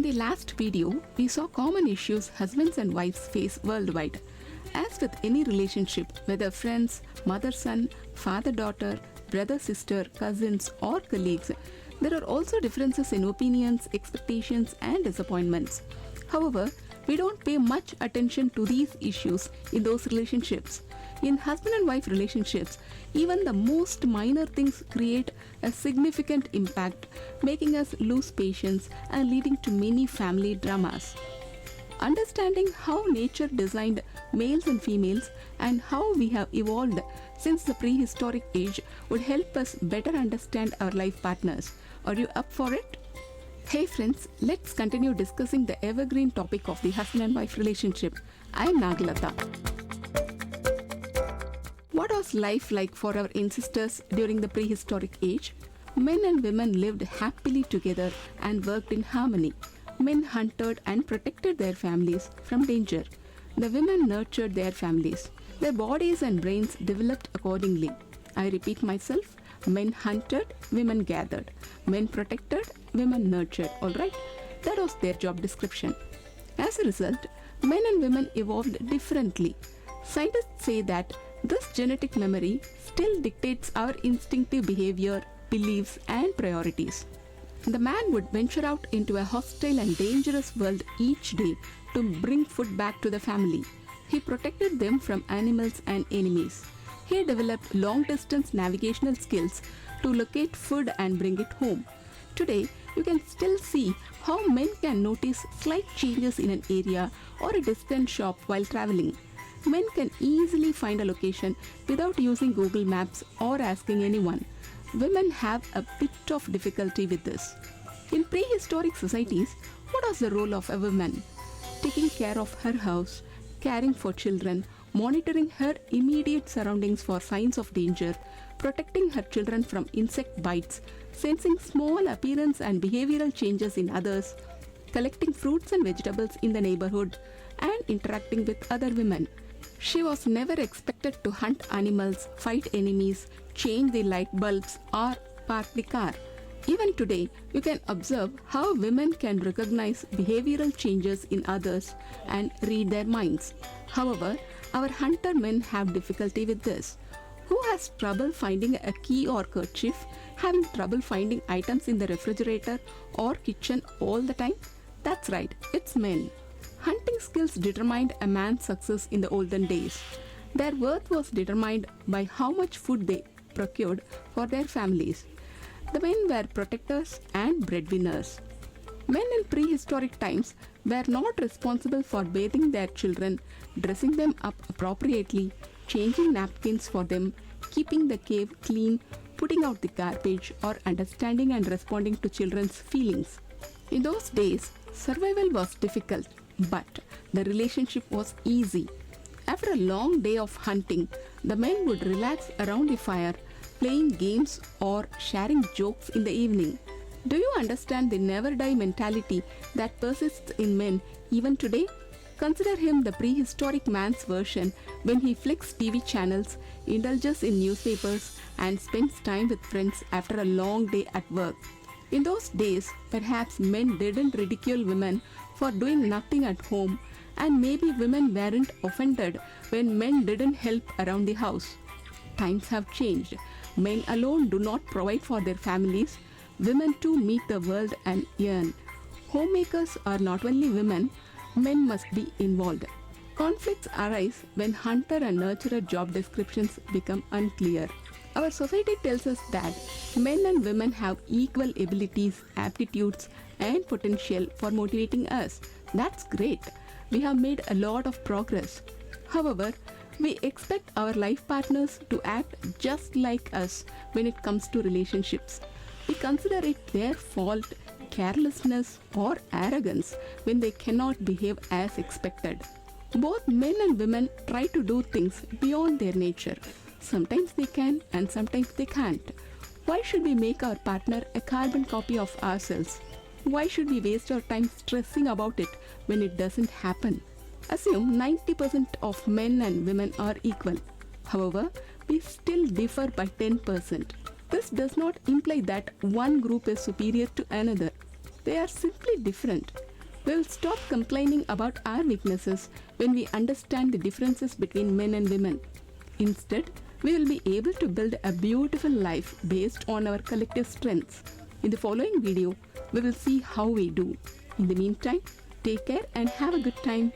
the last video, we saw common issues husbands and wives face worldwide. As with any relationship, whether friends, mother-son, father-daughter, brother-sister, cousins or colleagues, there are also differences in opinions, expectations and disappointments. However, we don't pay much attention to these issues in those relationships. In husband and wife relationships, even the most minor things create a significant impact, making us lose patience and leading to many family dramas. Understanding how nature designed males and females and how we have evolved since the prehistoric age would help us better understand our life partners. Are you up for it? Hey friends, let's continue discussing the evergreen topic of the husband and wife relationship. I am Nagalata. What was life like for our ancestors during the prehistoric age? Men and women lived happily together and worked in harmony. Men hunted and protected their families from danger. The women nurtured their families. Their bodies and brains developed accordingly. I repeat myself, men hunted, women gathered. Men protected, women nurtured. Alright? That was their job description. As a result, men and women evolved differently. Scientists say that this genetic memory still dictates our instinctive behavior, beliefs, and priorities. The man would venture out into a hostile and dangerous world each day to bring food back to the family. He protected them from animals and enemies. He developed long-distance navigational skills to locate food and bring it home. Today, you can still see how men can notice slight changes in an area or a distant shop while traveling. Men can easily find a location without using Google Maps or asking anyone. Women have a bit of difficulty with this. In prehistoric societies, what was the role of a woman? Taking care of her house, caring for children, monitoring her immediate surroundings for signs of danger, protecting her children from insect bites, sensing small appearance and behavioral changes in others, collecting fruits and vegetables in the neighborhood, and interacting with other women. She was never expected to hunt animals, fight enemies, change the light bulbs, or park the car. Even today, you can observe how women can recognize behavioral changes in others and read their minds. However, our hunter men have difficulty with this. Who has trouble finding a key or kerchief, having trouble finding items in the refrigerator or kitchen all the time? That's right, it's men. Hunting skills determined a man's success in the olden days. Their worth was determined by how much food they procured for their families. The men were protectors and breadwinners. Men in prehistoric times were not responsible for bathing their children, dressing them up appropriately, changing napkins for them, keeping the cave clean, putting out the garbage, or understanding and responding to children's feelings. In those days, survival was difficult, but the relationship was easy. After a long day of hunting, the men would relax around the fire, playing games or sharing jokes in the evening. Do you understand the never die mentality that persists in men even today? Consider him the prehistoric man's version when he flicks TV channels, indulges in newspapers, and spends time with friends after a long day at work. In those days, perhaps men didn't ridicule women for doing nothing at home, and maybe women weren't offended when men didn't help around the house. Times have changed. Men alone do not provide for their families. Women too meet the world and earn. Homemakers are not only women, men must be involved. Conflicts arise when hunter and nurturer job descriptions become unclear. Our society tells us that men and women have equal abilities, aptitudes, and potential for motivating us. That's great. We have made a lot of progress. However, we expect our life partners to act just like us when it comes to relationships. We consider it their fault, carelessness, or arrogance when they cannot behave as expected. Both men and women try to do things beyond their nature. Sometimes they can and sometimes they can't. Why should we make our partner a carbon copy of ourselves? Why should we waste our time stressing about it when it doesn't happen? Assume 90% of men and women are equal. However, we still differ by 10%. This does not imply that one group is superior to another. They are simply different. We'll stop complaining about our weaknesses when we understand the differences between men and women. Instead, we will be able to build a beautiful life based on our collective strengths. In the following video, we will see how we do. In the meantime, take care and have a good time.